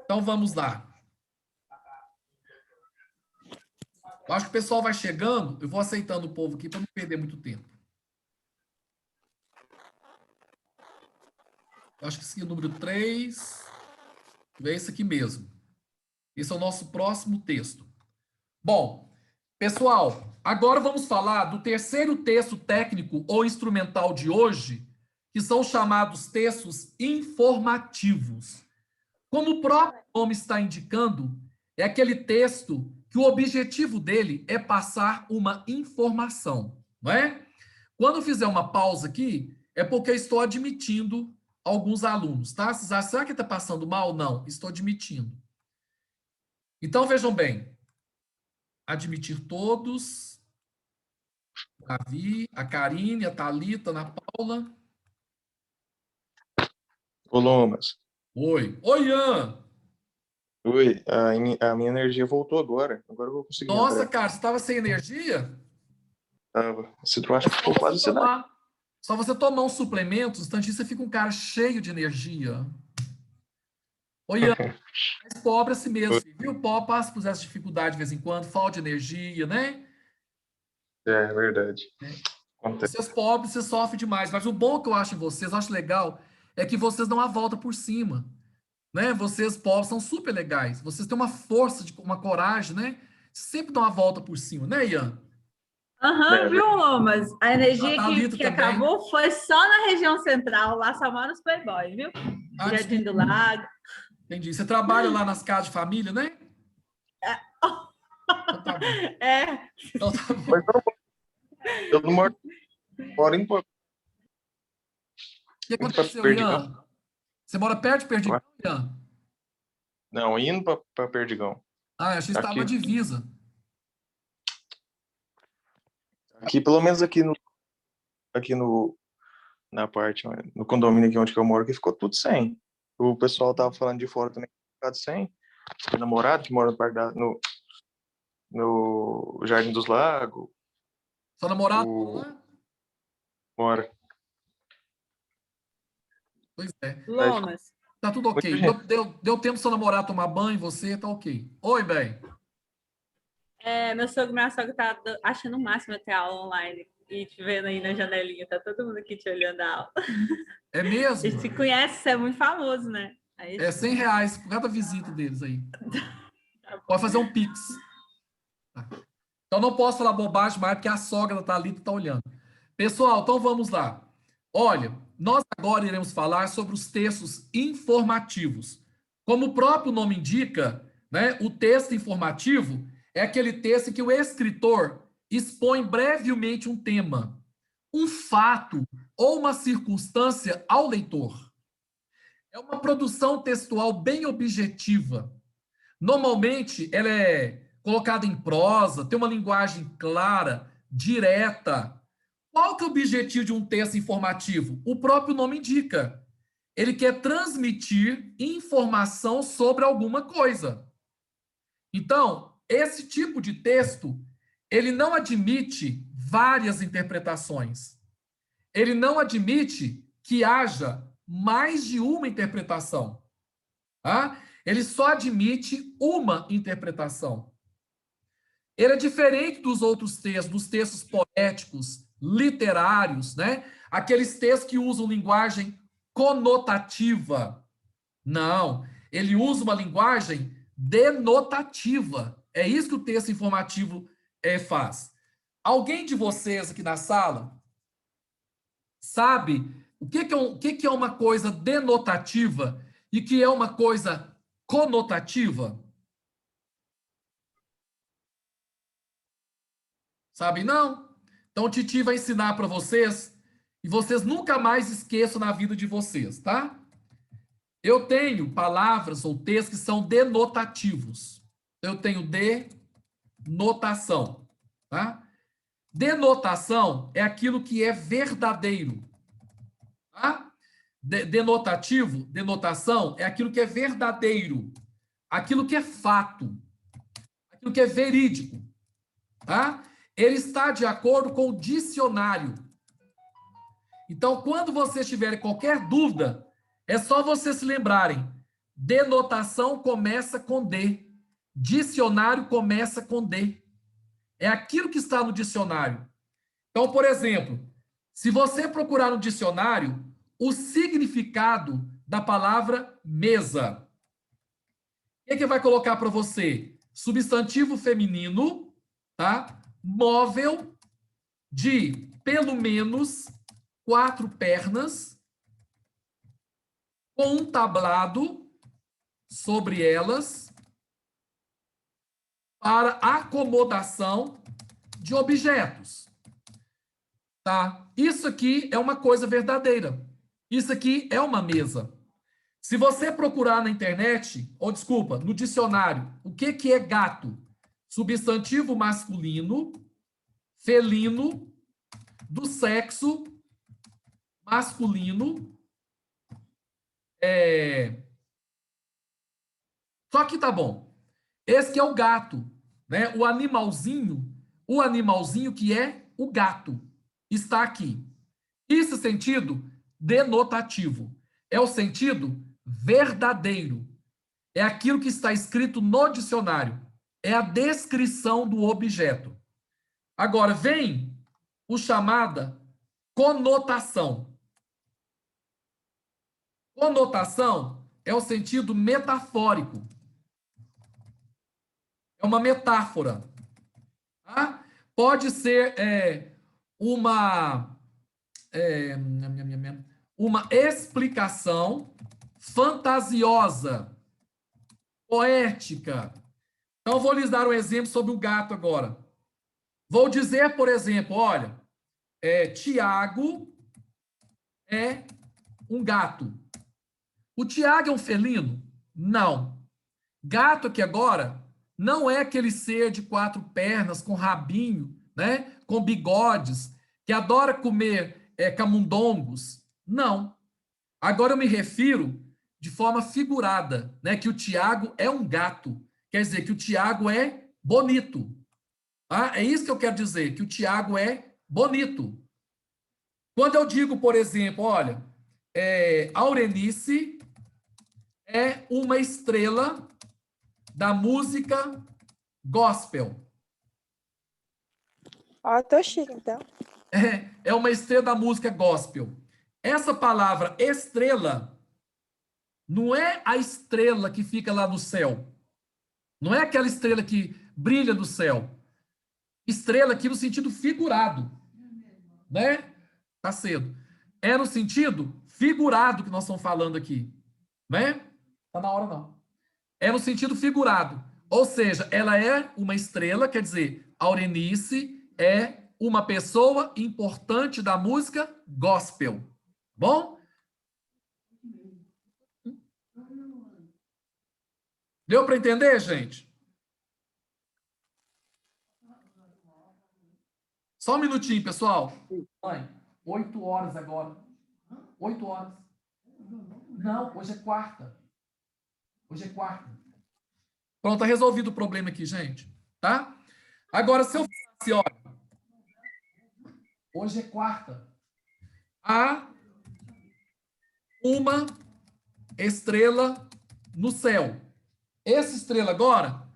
Então, vamos lá. Eu acho que o pessoal vai chegando. Eu vou aceitando o povo aqui para não perder muito tempo. Eu acho que esse aqui é o número 3. É esse aqui mesmo. Esse é o nosso próximo texto. Bom, pessoal, agora vamos falar do terceiro texto técnico ou instrumental de hoje, que são chamados textos informativos. Como o próprio nome está indicando, é aquele texto que o objetivo dele é passar uma informação, não é? Quando eu fizer uma pausa aqui, é porque eu estou admitindo alguns alunos, tá? Vocês acham, será que está passando mal? Não, estou admitindo. Então, vejam bem. Admitir todos. Davi, a Karine, a Thalita, a Ana Paula. Ô, Lomas. Oi. Oi, Ian. Oi, a minha energia voltou agora. Agora eu vou conseguir Nossa, entrar. cara, você estava sem energia? Tava. Tu acha que ficou quase cidade? Só você tomar um suplemento, um instantinho você fica um cara cheio de energia. Oi, Ian, mais pobre assim mesmo, viu? Pobre passa por essa dificuldade de vez em quando, falta de energia, né? É verdade. Vocês pobres, vocês sofrem demais. Mas o bom que eu acho em vocês, eu acho legal, é que vocês dão a volta por cima. Né? Vocês pobres são super legais. Vocês têm uma força, uma coragem, né? Sempre dão a volta por cima, né, Ian? Aham, viu, Lomas? A energia que acabou foi só na região central, lá só mora os playboys, viu? Jardim do Lago. Entendi. Você trabalha lá nas casas de família, né? Então tá bom. É. Então tá bom. Eu não moro em Porto. O que aconteceu, Ian? Você mora perto de Perdigão, Ian? Não, indo para Perdigão. Ah, eu achei que estava na divisa. Aqui, pelo menos na parte, no condomínio aqui onde eu moro, que ficou tudo sem. O pessoal tava falando de fora também, ficado sem. Tem namorado que mora no Jardim dos Lagos. Seu namorado mora? Pois é. Lomas. Tá tudo ok. Deu tempo do seu namorado tomar banho, você tá ok. Oi, bem. Meu sogro e minha sogra tá achando o máximo até a aula online e te vendo aí na janelinha. Tá todo mundo aqui te olhando a aula. É mesmo? Eles se conhecem, você é muito famoso, né? Aí, é R$100 por cada visita deles aí. Pode fazer um pix. Tá. Então não posso falar bobagem mais porque a sogra da Thalita tá olhando. Pessoal, então vamos lá. Olha, nós agora iremos falar sobre os textos informativos. Como o próprio nome indica, né, o texto informativo é aquele texto em que o escritor expõe brevemente um tema, um fato ou uma circunstância ao leitor. É uma produção textual bem objetiva. Normalmente, ela é colocada em prosa, tem uma linguagem clara, direta. Qual que é o objetivo de um texto informativo? O próprio nome indica. Ele quer transmitir informação sobre alguma coisa. Então, esse tipo de texto, ele não admite várias interpretações. Ele não admite que haja mais de uma interpretação. Tá? Ele só admite uma interpretação. Ele é diferente dos outros textos, dos textos poéticos, literários, né? Aqueles textos que usam linguagem conotativa. Não, ele usa uma linguagem denotativa. É isso que o texto informativo faz. Alguém de vocês aqui na sala sabe o que é uma coisa denotativa e o que é uma coisa conotativa? Sabe, não? Então, o Titi vai ensinar para vocês e vocês nunca mais esqueçam na vida de vocês, tá? Eu tenho palavras ou textos que são denotativos. Eu tenho denotação, tá? Denotação é aquilo que é verdadeiro, tá? Denotação é aquilo que é verdadeiro, aquilo que é fato, aquilo que é verídico, tá? Ele está de acordo com o dicionário. Então, quando vocês tiverem qualquer dúvida, É só vocês se lembrarem. Denotação começa com D. Dicionário começa com D. É aquilo que está no dicionário. Então, por exemplo, se você procurar no dicionário o significado da palavra mesa, o que vai colocar para você? Substantivo feminino, tá? Móvel de pelo menos 4 pernas, com um tablado sobre elas para acomodação de objetos. Tá? Isso aqui é uma coisa verdadeira. Isso aqui é uma mesa. Se você procurar na internet, ou desculpa, no dicionário, o que é gato? Substantivo masculino, felino, do sexo masculino. Só que tá bom. Esse que é o gato, né? O animalzinho que é o gato, está aqui. Esse sentido denotativo é o sentido verdadeiro. É aquilo que está escrito no dicionário. É a descrição do objeto. Agora, vem o chamada conotação. Conotação é o sentido metafórico. É uma metáfora. Tá? Pode ser uma explicação fantasiosa, poética. Então, vou lhes dar um exemplo sobre o gato agora. Vou dizer, por exemplo, olha, Tiago é um gato. O Tiago é um felino? Não. Gato aqui agora não é aquele ser de 4 pernas, com rabinho, né, com bigodes, que adora comer camundongos. Não. Agora eu me refiro de forma figurada, né, que o Tiago é um gato. Quer dizer que o Tiago é bonito. Tá? É isso que eu quero dizer, que o Tiago é bonito. Quando eu digo, por exemplo, olha, Aurenice é uma estrela da música gospel. Ó, tô chique, então. É uma estrela da música gospel. Essa palavra estrela não é a estrela que fica lá no céu. Não é aquela estrela que brilha no céu. Estrela aqui no sentido figurado. Né? Tá cedo. É no sentido figurado que nós estamos falando aqui. Né? Tá na hora não. É no sentido figurado. Ou seja, ela é uma estrela, quer dizer, Aurenice é uma pessoa importante da música gospel. Bom? Deu para entender, gente? Só um minutinho, pessoal. Mãe, 8 horas agora. 8 horas. Não, hoje é quarta. Hoje é quarta. Pronto, tá resolvido o problema aqui, gente. Tá? Agora, se eu falasse, olha, hoje é quarta. Há uma estrela no céu. Essa estrela agora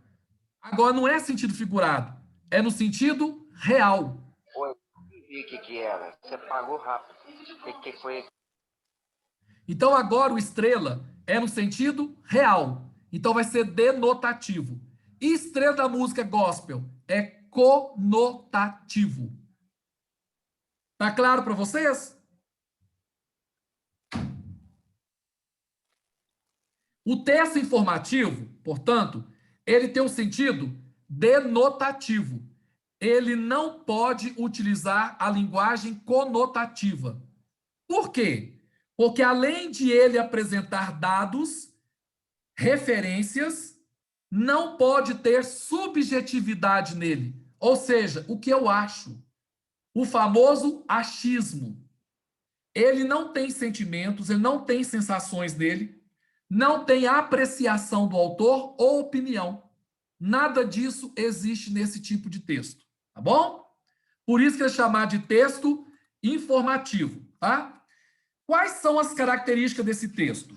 não é sentido figurado. É no sentido real. Oi, vi o que era. Você pagou rápido. O que foi? Então, agora o estrela é no sentido real. Então, vai ser denotativo. E estrela da música gospel é conotativo. Tá claro para vocês? O texto informativo, portanto, ele tem um sentido denotativo. Ele não pode utilizar a linguagem conotativa. Por quê? Porque além de ele apresentar dados, referências, não pode ter subjetividade nele. Ou seja, o que eu acho. O famoso achismo. Ele não tem sentimentos, ele não tem sensações nele, não tem apreciação do autor ou opinião. Nada disso existe nesse tipo de texto, tá bom? Por isso que é chamado de texto informativo, tá? Quais são as características desse texto?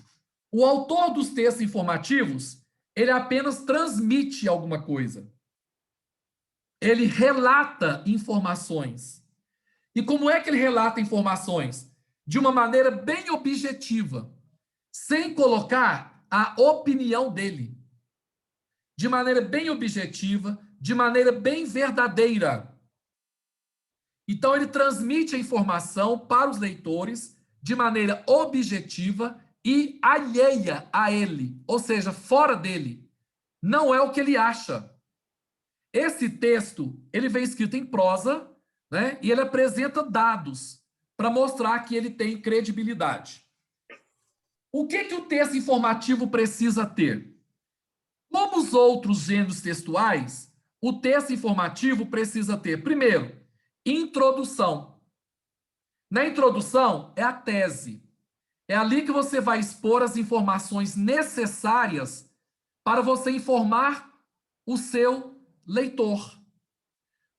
O autor dos textos informativos, ele apenas transmite alguma coisa. Ele relata informações. E como é que ele relata informações? De uma maneira bem objetiva, sem colocar a opinião dele. De maneira bem objetiva, de maneira bem verdadeira. Então, ele transmite a informação para os leitores de maneira objetiva e alheia a ele, ou seja, fora dele. Não é o que ele acha. Esse texto, ele vem escrito em prosa, né? E ele apresenta dados para mostrar que ele tem credibilidade. O que o texto informativo precisa ter? Como os outros gêneros textuais, o texto informativo precisa ter, primeiro, introdução. Na introdução é a tese. É ali que você vai expor as informações necessárias para você informar o seu leitor.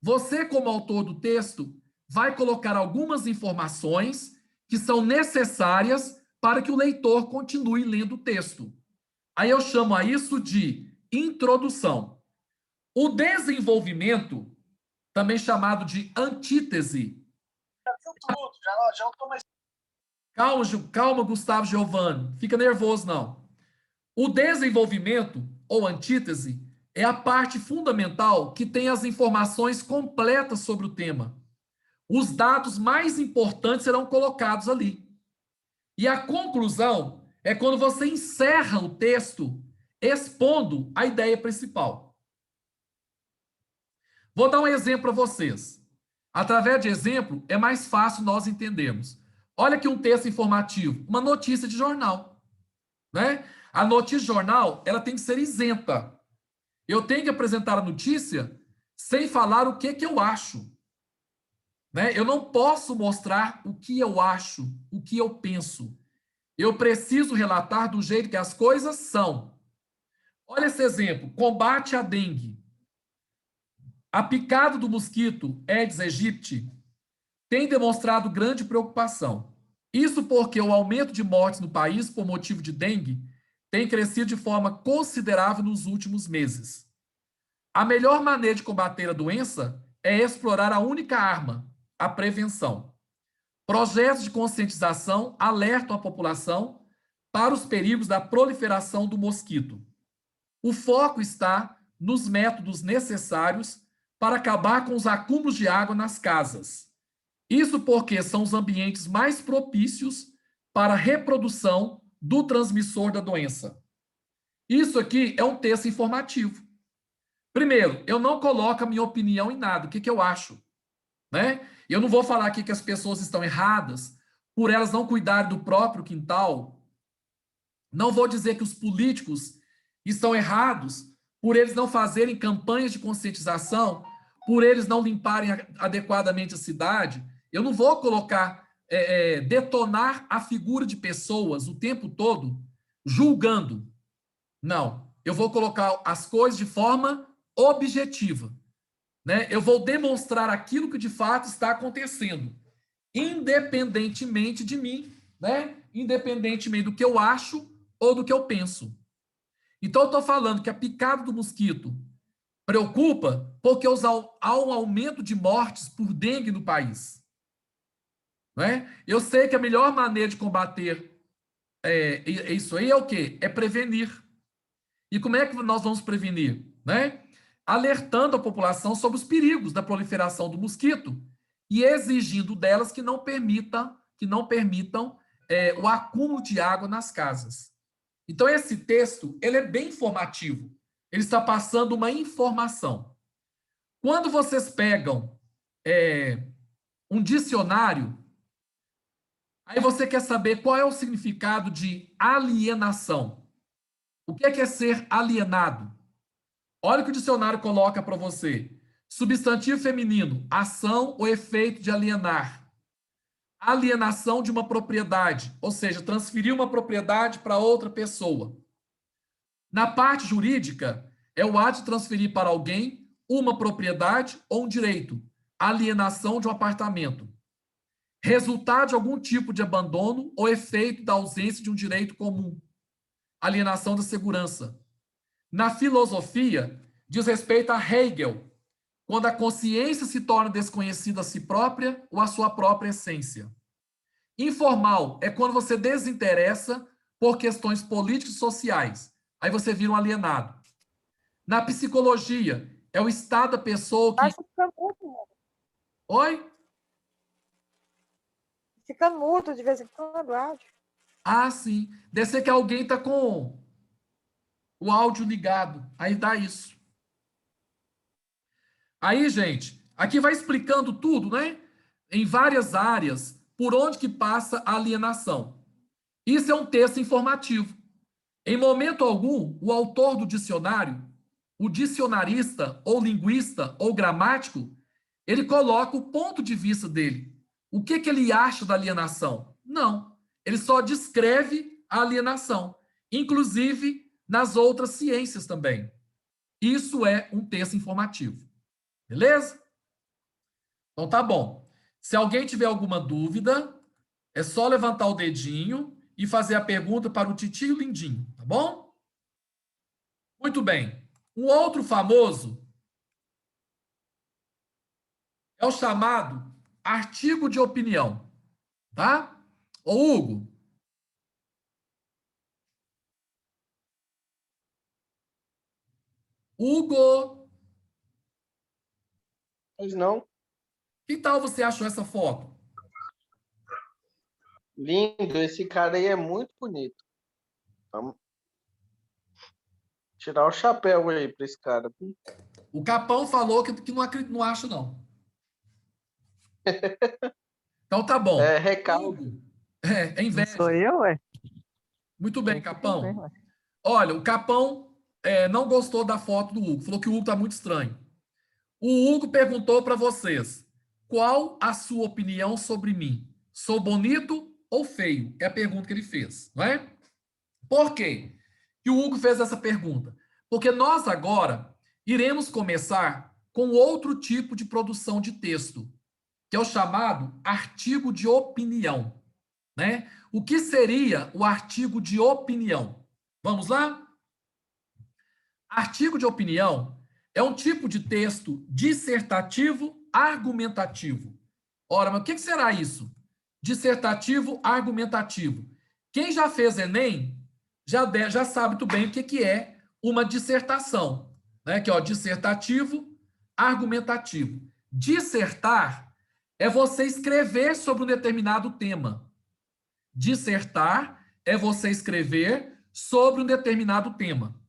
Você, como autor do texto, vai colocar algumas informações que são necessárias para que o leitor continue lendo o texto. Aí eu chamo a isso de introdução. O desenvolvimento, também chamado de antítese. Calma, Gustavo Giovanni. Fica nervoso, não. O desenvolvimento, ou antítese, é a parte fundamental que tem as informações completas sobre o tema. Os dados mais importantes serão colocados ali. E a conclusão é quando você encerra o texto expondo a ideia principal. Vou dar um exemplo para vocês. Através de exemplo, é mais fácil nós entendermos. Olha aqui um texto informativo, uma notícia de jornal, né? A notícia de jornal, ela tem que ser isenta. Eu tenho que apresentar a notícia sem falar o que eu acho, né? Eu não posso mostrar o que eu acho, o que eu penso. Eu preciso relatar do jeito que as coisas são. Olha esse exemplo, combate à dengue. A picada do mosquito Aedes aegypti tem demonstrado grande preocupação. Isso porque o aumento de mortes no país por motivo de dengue tem crescido de forma considerável nos últimos meses. A melhor maneira de combater a doença é explorar a única arma, a prevenção. Projetos de conscientização alertam a população para os perigos da proliferação do mosquito. O foco está nos métodos necessários para acabar com os acúmulos de água nas casas. Isso porque são os ambientes mais propícios para a reprodução do transmissor da doença. Isso aqui é um texto informativo. Primeiro, eu não coloco a minha opinião em nada, o que eu acho, né? Eu não vou falar aqui que as pessoas estão erradas por elas não cuidarem do próprio quintal. Não vou dizer que os políticos estão errados por eles não fazerem campanhas de conscientização, por eles não limparem adequadamente a cidade. Eu não vou colocar, detonar a figura de pessoas o tempo todo julgando. Não, eu vou colocar as coisas de forma objetiva, né? Eu vou demonstrar aquilo que de fato está acontecendo, independentemente de mim, né? Independentemente do que eu acho ou do que eu penso. Então, eu estou falando que a picada do mosquito preocupa porque há um aumento de mortes por dengue no país. Não é? Eu sei que a melhor maneira de combater isso aí é o quê? É prevenir. E como é que nós vamos prevenir? Né? Alertando a população sobre os perigos da proliferação do mosquito e exigindo delas que não permitam o acúmulo de água nas casas. Então, esse texto, ele é bem informativo. Ele está passando uma informação. Quando vocês pegam um dicionário, aí você quer saber qual é o significado de alienação. O que é ser alienado? Olha o que o dicionário coloca para você. Substantivo feminino, ação ou efeito de alienar. Alienação de uma propriedade, ou seja, transferir uma propriedade para outra pessoa. Na parte jurídica, é o ato de transferir para alguém uma propriedade ou um direito. Alienação de um apartamento. resultado de algum tipo de abandono ou efeito da ausência de um direito comum, alienação da segurança. Na filosofia, diz respeito a Hegel, quando a consciência se torna desconhecida a si própria ou a sua própria essência. Informal é quando você desinteressa por questões políticas e sociais. Aí você vira um alienado. Na psicologia, é o estado da pessoa que... Oi? Fica mudo de vez em quando, áudio. Ah, sim. Deve ser que alguém está com o áudio ligado. Aí dá isso. Aí, gente, aqui vai explicando tudo, né? Em várias áreas, por onde que passa a alienação. Isso é um texto informativo. Em momento algum, o autor do dicionário, o dicionarista, ou linguista, ou gramático, ele coloca o ponto de vista dele. O que ele acha da alienação? Não. Ele só descreve a alienação, inclusive nas outras ciências também. Isso é um texto informativo. Beleza? Então tá bom. Se alguém tiver alguma dúvida, é só levantar o dedinho e fazer a pergunta para o titio Lindinho, tá bom? Muito bem. Um outro famoso é o chamado artigo de opinião, tá? Ô, Hugo. Hugo. Pois não. Que tal você achou essa foto? Lindo, esse cara aí é muito bonito. Vamos tirar o chapéu aí para esse cara. O Capão falou que não, não acha, não. Então tá bom. É recalque. Hugo. É inveja. Sou eu, ué? Muito bem, Capão. Olha, o Capão não gostou da foto do Hugo. Falou que o Hugo tá muito estranho. O Hugo perguntou para vocês: qual a sua opinião sobre mim? Sou bonito ou feio? É a pergunta que ele fez, não é? Por quê que o Hugo fez essa pergunta? Porque nós agora iremos começar com outro tipo de produção de texto, que é o chamado artigo de opinião, né? O que seria o artigo de opinião? Vamos lá? Artigo de opinião é um tipo de texto dissertativo argumentativo. Ora, mas o que será isso? Dissertativo argumentativo. Quem já fez Enem já sabe muito bem o que é uma dissertação, né? Que é dissertativo argumentativo. Dissertar é você escrever sobre um determinado tema. Dissertar é você escrever sobre um determinado tema.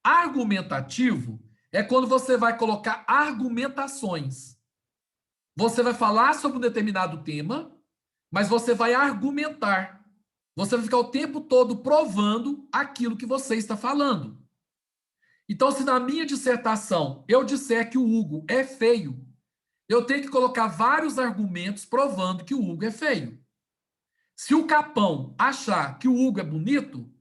Argumentativo é quando você vai colocar argumentações. Você vai falar sobre um determinado tema, mas você vai argumentar. Você vai ficar o tempo todo provando aquilo que você está falando. Então, se na minha dissertação eu disser que o Hugo é feio, eu tenho que colocar vários argumentos provando que o Hugo é feio. Se o Capão achar que o Hugo é bonito,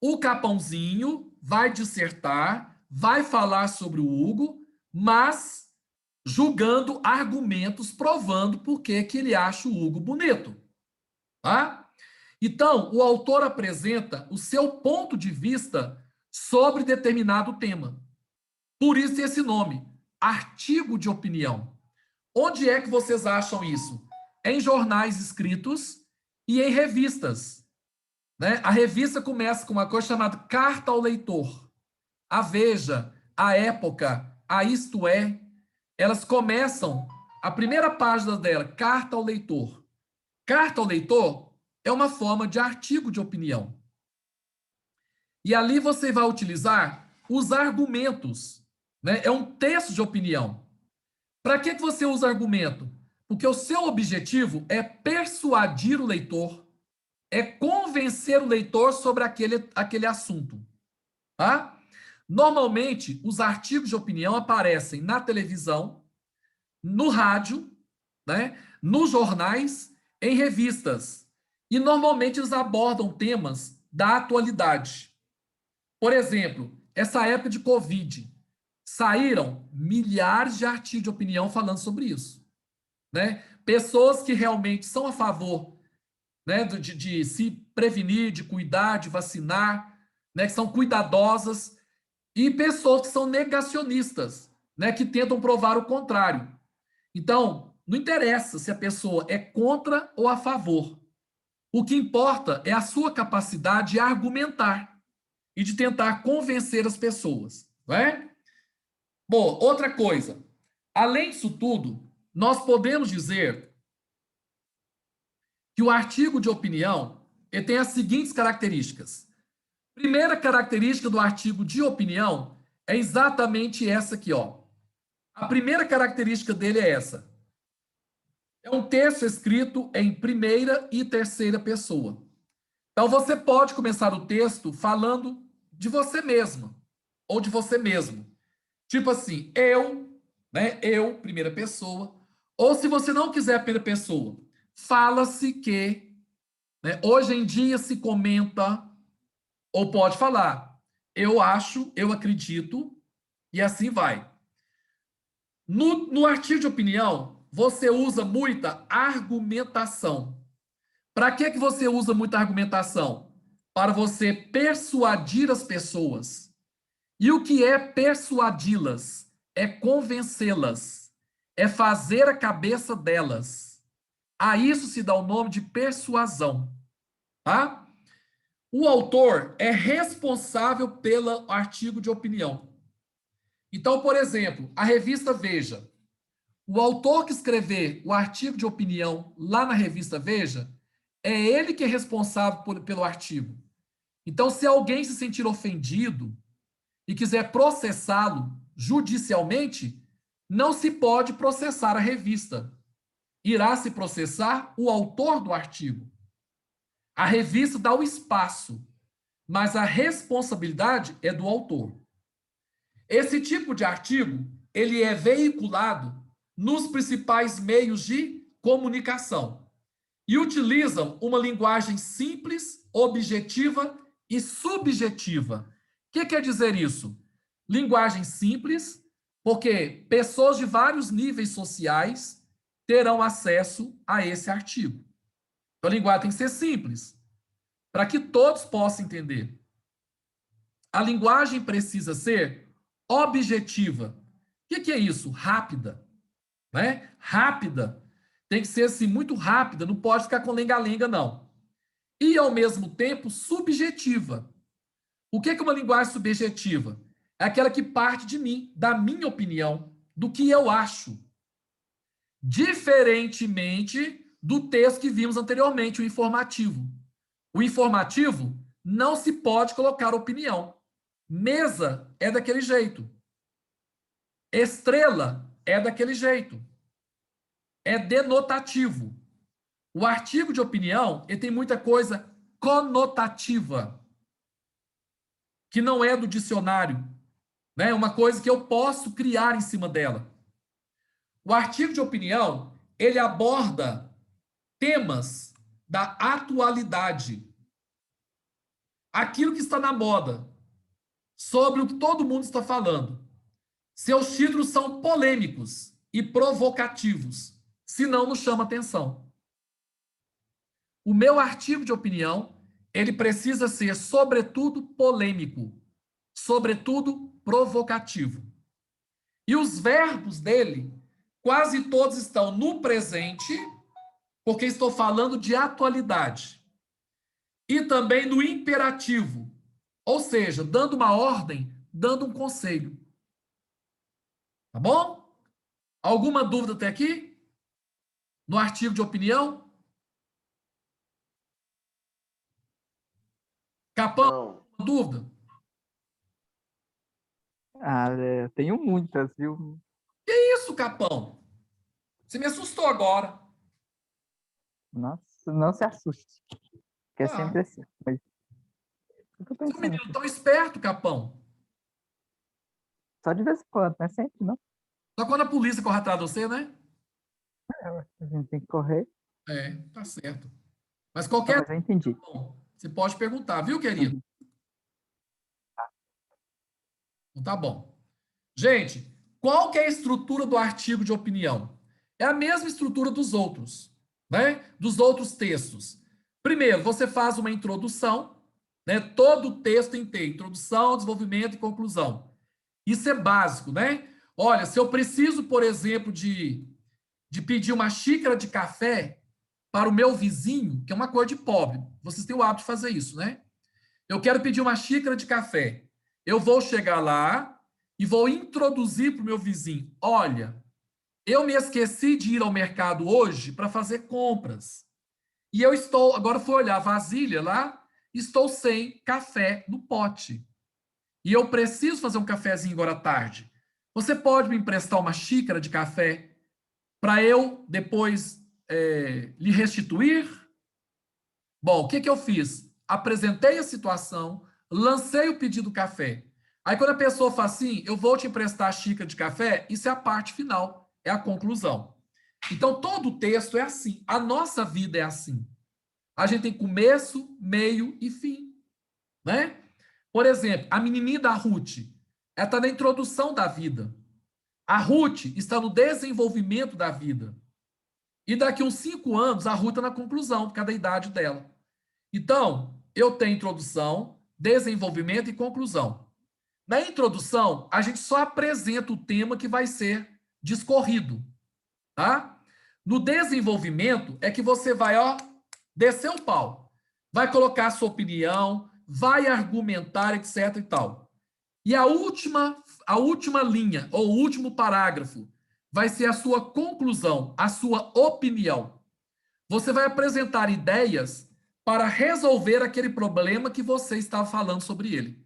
o Capãozinho vai dissertar, vai falar sobre o Hugo, mas julgando argumentos, provando por que ele acha o Hugo bonito. Tá? Então, o autor apresenta o seu ponto de vista sobre determinado tema. Por isso esse nome, artigo de opinião. Onde é que vocês acham isso? Em jornais escritos e em revistas. Né? A revista começa com uma coisa chamada Carta ao Leitor. A Veja, a Época, a Isto É, elas começam, a primeira página dela, Carta ao Leitor. Carta ao Leitor é uma forma de artigo de opinião. E ali você vai utilizar os argumentos. Né? É um texto de opinião. Para que você usa argumento? Porque o seu objetivo é persuadir o leitor, é convencer o leitor sobre aquele assunto. Tá? Normalmente, os artigos de opinião aparecem na televisão, no rádio, né? Nos jornais, em revistas. E normalmente eles abordam temas da atualidade. Por exemplo, essa época de Covid, saíram milhares de artigos de opinião falando sobre isso. Né? Pessoas que realmente são a favor, né, de se prevenir, de cuidar, de vacinar, né, que são cuidadosas, e pessoas que são negacionistas, né, que tentam provar o contrário. Então, não interessa se a pessoa é contra ou a favor. O que importa é a sua capacidade de argumentar e de tentar convencer as pessoas, não é? Bom, outra coisa. Além disso tudo, nós podemos dizer que o artigo de opinião ele tem as seguintes características. Primeira característica do artigo de opinião é exatamente essa aqui, ó. A primeira característica dele é essa. É um texto escrito em primeira e terceira pessoa. Então, você pode começar o texto falando de você mesma ou de você mesmo. Tipo assim, eu, né? Eu, primeira pessoa. Ou se você não quiser a primeira pessoa, fala-se que, né, hoje em dia se comenta, ou pode falar, eu acho, eu acredito, e assim vai. No artigo de opinião, você usa muita argumentação. Para que você usa muita argumentação? Para você persuadir as pessoas. E o que é persuadi-las? É convencê-las. É fazer a cabeça delas. A isso se dá o nome de persuasão. Tá? O autor é responsável pelo artigo de opinião. Então, por exemplo, a revista Veja. O autor que escrever o artigo de opinião lá na revista Veja, é ele que é responsável pelo artigo. Então, se alguém se sentir ofendido e quiser processá-lo judicialmente, não se pode processar a revista. Irá se processar o autor do artigo. A revista dá o espaço, mas a responsabilidade é do autor. Esse tipo de artigo, ele é veiculado nos principais meios de comunicação e utilizam uma linguagem simples, objetiva e subjetiva. O que quer dizer isso? Linguagem simples, porque pessoas de vários níveis sociais terão acesso a esse artigo. Então, a linguagem tem que ser simples, para que todos possam entender. A linguagem precisa ser objetiva. O que é isso? Rápida. Né? Rápida. Tem que ser assim, muito rápida, não pode ficar com lenga-lenga, não. E, ao mesmo tempo, subjetiva. O que é uma linguagem subjetiva? É aquela que parte de mim, da minha opinião, do que eu acho. Diferentemente do texto que vimos anteriormente, o informativo. O informativo não se pode colocar opinião. Mesa é daquele jeito. Estrela é daquele jeito. É denotativo. O artigo de opinião, ele tem muita coisa conotativa, que não é do dicionário, né? Uma coisa que eu posso criar em cima dela. O artigo de opinião, ele aborda temas da atualidade. Aquilo que está na moda, sobre o que todo mundo está falando. Seus títulos são polêmicos e provocativos, senão não chama atenção. O meu artigo de opinião, ele precisa ser, sobretudo, polêmico, sobretudo, provocativo. E os verbos dele, quase todos estão no presente, porque estou falando de atualidade. E também no imperativo, ou seja, dando uma ordem, dando um conselho. Tá bom? Alguma dúvida até aqui? No artigo de opinião? Capão, Não. dúvida? Eu tenho muitas, viu? Que isso, Capão? Você me assustou agora. Nossa, não se assuste. Que é sempre assim. Mas eu tô Você é um pensando menino aqui. tão esperto, Capão. Só de vez em quando, não é sempre, não. Só quando a polícia corre atrás de você, né? A gente tem que correr. É, tá certo. Mas Tá, qualquer mas eu entendi. Capão, você pode perguntar, viu, querido? Então, tá bom. Gente, qual que é a estrutura do artigo de opinião? É a mesma estrutura dos outros, né? Dos outros textos. Primeiro, você faz uma introdução, né? Todo o texto tem que ter introdução, desenvolvimento e conclusão. Isso é básico, né? Olha, se eu preciso, por exemplo, de pedir uma xícara de café para o meu vizinho, que é uma coisa de pobre, vocês têm o hábito de fazer isso, né? Eu quero pedir uma xícara de café. Eu vou chegar lá e vou introduzir para o meu vizinho. Olha, eu me esqueci de ir ao mercado hoje para fazer compras. E eu estou, agora fui olhar a vasilha lá, estou sem café no pote. E eu preciso fazer um cafezinho agora à tarde. Você pode me emprestar uma xícara de café para eu depois lhe restituir? Bom, o que eu fiz? Apresentei a situação, lancei o pedido do café. Aí quando a pessoa fala assim, eu vou te emprestar a xícara de café, isso é a parte final, é a conclusão. Então todo o texto é assim, a nossa vida é assim. A gente tem começo, meio e fim, né? Por exemplo, a menininha da Ruth, ela está na introdução da vida. A Ruth está no desenvolvimento da vida. E daqui uns 5 anos, a Ruth está na conclusão, por causa da idade dela. Então, eu tenho introdução, desenvolvimento e conclusão. Na introdução, a gente só apresenta o tema que vai ser discorrido, tá? No desenvolvimento, é que você vai, descer o pau. Vai colocar a sua opinião, vai argumentar, etc e tal. E a última linha, ou o último parágrafo, vai ser a sua conclusão, a sua opinião. Você vai apresentar ideias para resolver aquele problema que você estava falando sobre ele.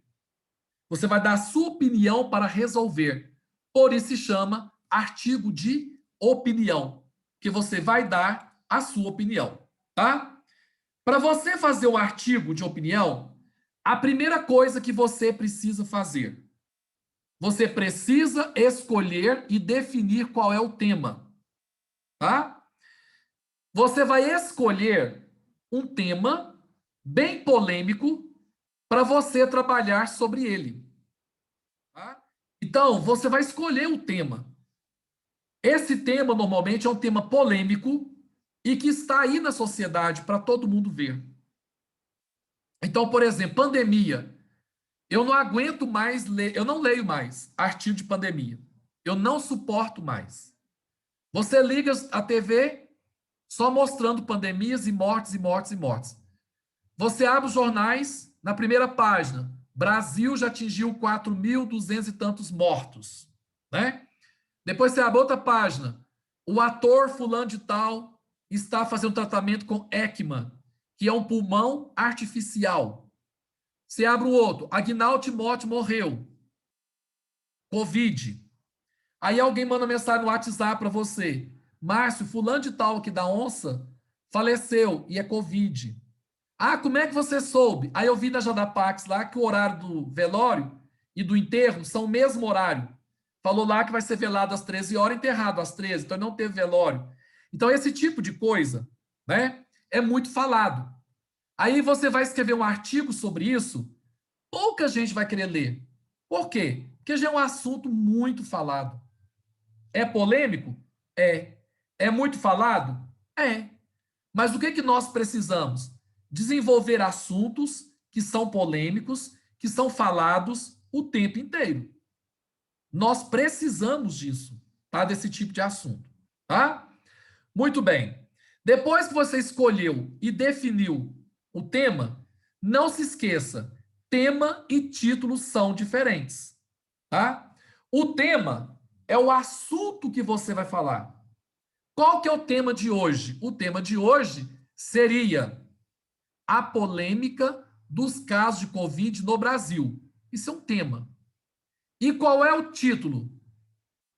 Você vai dar a sua opinião para resolver. Por isso se chama artigo de opinião, que você vai dar a sua opinião, tá? Para você fazer um artigo de opinião, a primeira coisa que você precisa fazer, você precisa escolher e definir qual é o tema, tá? Você vai escolher um tema bem polêmico para você trabalhar sobre ele, tá? Então, você vai escolher um tema. Esse tema, normalmente, é um tema polêmico e que está aí na sociedade para todo mundo ver. Então, por exemplo, pandemia. Eu não aguento mais ler, eu não leio mais artigo de pandemia. Eu não suporto mais. Você liga a TV só mostrando pandemias e mortes e mortes e mortes. Você abre os jornais, na primeira página, Brasil já atingiu 4.200 e tantos mortos, né? Depois você abre outra página, o ator fulano de tal está fazendo tratamento com ECMO, que é um pulmão artificial. Você abre o outro, Agnaldo Timóteo morreu, Covid. Aí alguém manda mensagem no WhatsApp para você, Márcio, fulano de tal aqui da onça faleceu e é Covid. Ah, como é que você soube? Aí eu vi na Jadapax lá que o horário do velório e do enterro são o mesmo horário. Falou lá que vai ser velado às 13 horas, enterrado às 13, então não teve velório. Então esse tipo de coisa, né, é muito falado. Aí você vai escrever um artigo sobre isso, pouca gente vai querer ler. Por quê? Porque já é um assunto muito falado. É polêmico? É. É muito falado? É. Mas o que nós precisamos? Desenvolver assuntos que são polêmicos, que são falados o tempo inteiro. Nós precisamos disso, tá? Desse tipo de assunto, tá? Muito bem. Depois que você escolheu e definiu o tema, não se esqueça, tema e título são diferentes, tá? O tema é o assunto que você vai falar. Qual que é o tema de hoje? O tema de hoje seria a polêmica dos casos de Covid no Brasil. Isso é um tema. E qual é o título?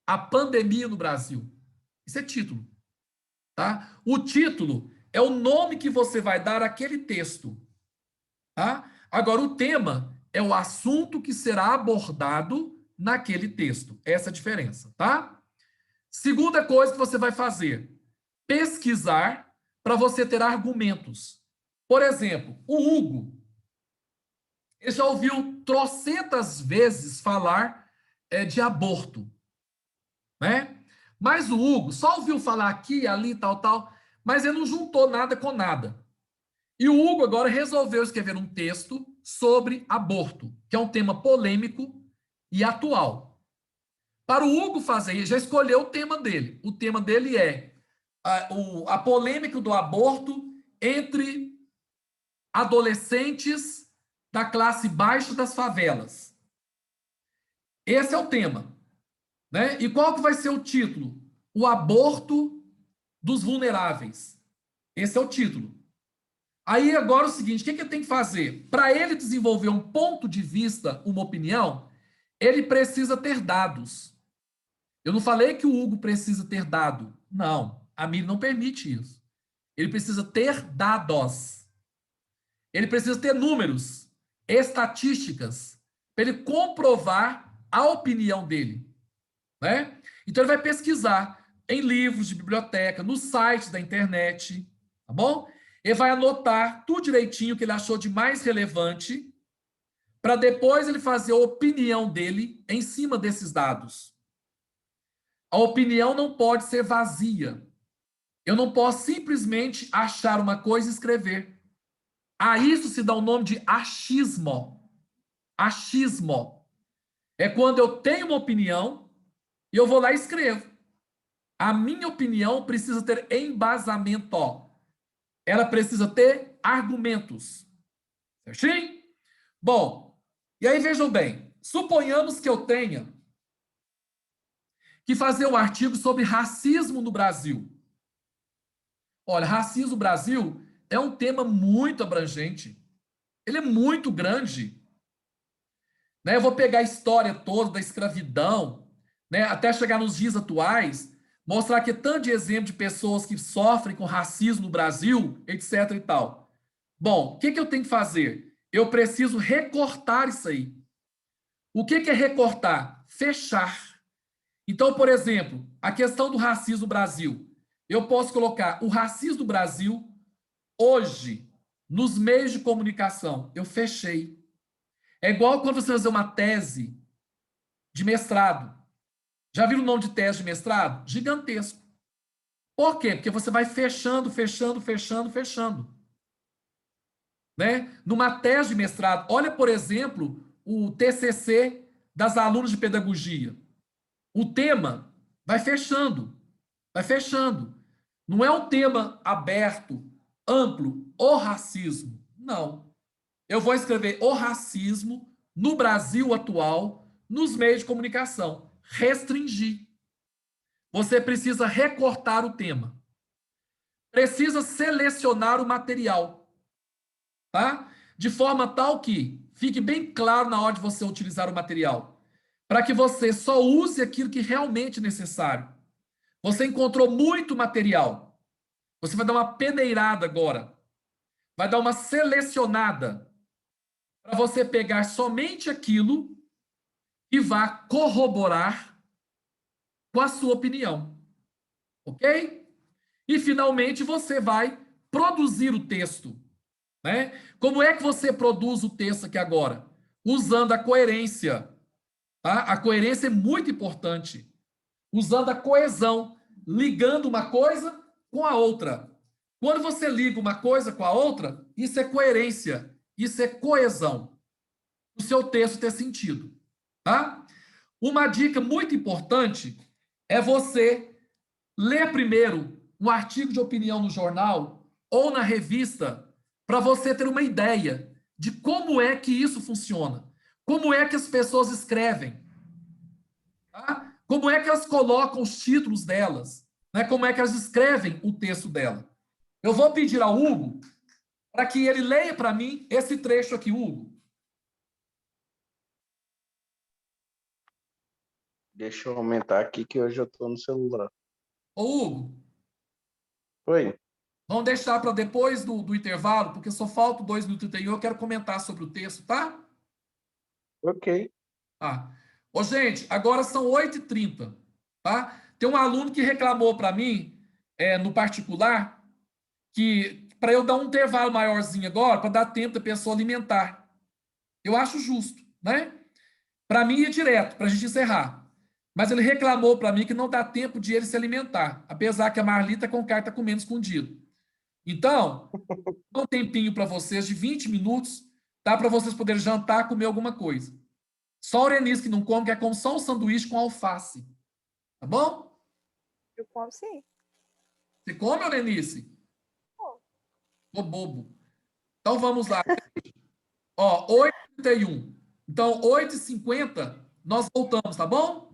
A pandemia no Brasil. Isso é título, tá? O título é o nome que você vai dar àquele texto, tá? Agora, o tema é o assunto que será abordado naquele texto. Essa é a diferença, tá? Segunda coisa que você vai fazer, pesquisar para você ter argumentos. Por exemplo, o Hugo, ele já ouviu trocentas vezes falar de aborto, né? Mas o Hugo só ouviu falar aqui, ali, tal, tal, mas ele não juntou nada com nada. E o Hugo agora resolveu escrever um texto sobre aborto, que é um tema polêmico e atual. Para o Hugo fazer, ele já escolheu o tema dele. O tema dele é a polêmica do aborto entre adolescentes da classe baixa das favelas. Esse é o tema, né? E qual que vai ser o título? O aborto dos vulneráveis. Esse é o título. Aí agora é o seguinte, o que ele tem que fazer? Para ele desenvolver um ponto de vista, uma opinião, ele precisa ter dados. Eu não falei que o Hugo precisa ter dado. Não, a Miri não permite isso. Ele precisa ter dados. Ele precisa ter números, estatísticas, para ele comprovar a opinião dele, né? Então ele vai pesquisar em livros de biblioteca, nos sites da internet, tá bom? Ele vai anotar tudo direitinho que ele achou de mais relevante, para depois ele fazer a opinião dele em cima desses dados. A opinião não pode ser vazia. Eu não posso simplesmente achar uma coisa e escrever. A isso se dá o nome de achismo. Achismo. É quando eu tenho uma opinião e eu vou lá e escrevo. A minha opinião precisa ter embasamento. Ela precisa ter argumentos. Certinho? Bom, e aí vejam bem. Suponhamos que eu tenha que fazer um artigo sobre racismo no Brasil. Olha, racismo no Brasil é um tema muito abrangente. Ele é muito grande. Né? Eu vou pegar a história toda da escravidão, né? Até chegar nos dias atuais, mostrar que tanto de exemplo de pessoas que sofrem com racismo no Brasil, etc. e tal. Bom, o que eu tenho que fazer? Eu preciso recortar isso aí. O que é recortar? Fechar. Então, por exemplo, a questão do racismo no Brasil. Eu posso colocar o racismo no Brasil hoje, nos meios de comunicação. Eu fechei. É igual quando você fazer uma tese de mestrado. Já viram o nome de tese de mestrado? Gigantesco. Por quê? Porque você vai fechando, fechando, fechando, fechando. Né? Numa tese de mestrado, olha, por exemplo, o TCC das alunas de pedagogia. O tema vai fechando, vai fechando. Não é um tema aberto, amplo, o racismo. Não. Eu vou escrever o racismo no Brasil atual, nos meios de comunicação. Restringir. Você precisa recortar o tema. Precisa selecionar o material. Tá? De forma tal que fique bem claro na hora de você utilizar o material. Para que você só use aquilo que realmente é necessário. Você encontrou muito material. Você vai dar uma peneirada agora. Vai dar uma selecionada. Para você pegar somente aquilo que vá corroborar com a sua opinião. Ok? E, finalmente, você vai produzir o texto. Né? Como é que você produz o texto aqui agora? Usando a coerência. Tá? A coerência é muito importante. Usando a coesão, ligando uma coisa com a outra. Quando você liga uma coisa com a outra, isso é coerência, isso é coesão. O seu texto ter sentido. Tá? Uma dica muito importante é você ler primeiro um artigo de opinião no jornal ou na revista para você ter uma ideia de como é que isso funciona. Como é que as pessoas escrevem. Tá? Como é que elas colocam os títulos delas. Né? Como é que elas escrevem o texto dela. Eu vou pedir ao Hugo para que ele leia para mim esse trecho aqui, Hugo. Deixa eu aumentar aqui que hoje eu estou no celular. Ô, Hugo. Oi. Vamos deixar para depois do intervalo, porque só falta 2 minutos e 31, eu quero comentar sobre o texto, tá? Ok. Tá. Ô, gente, agora são 8h30, tá? Tem um aluno que reclamou para mim, no particular, que para eu dar um intervalo maiorzinho agora, para dar tempo da pessoa alimentar. Eu acho justo, né? Para mim é direto, para a gente encerrar. Mas ele reclamou para mim que não dá tempo de ele se alimentar, apesar que a Marlita com o cara está comendo escondido. Então, um tempinho para vocês de 20 minutos, dá para vocês poderem jantar, comer alguma coisa. Só o Orenice que não come, que é como só um sanduíche com alface. Tá bom? Eu como sim. Você come, Orenice? Ô, bobo. Então, vamos lá. Ó, 8h31. Então, 8h50, nós voltamos, tá bom?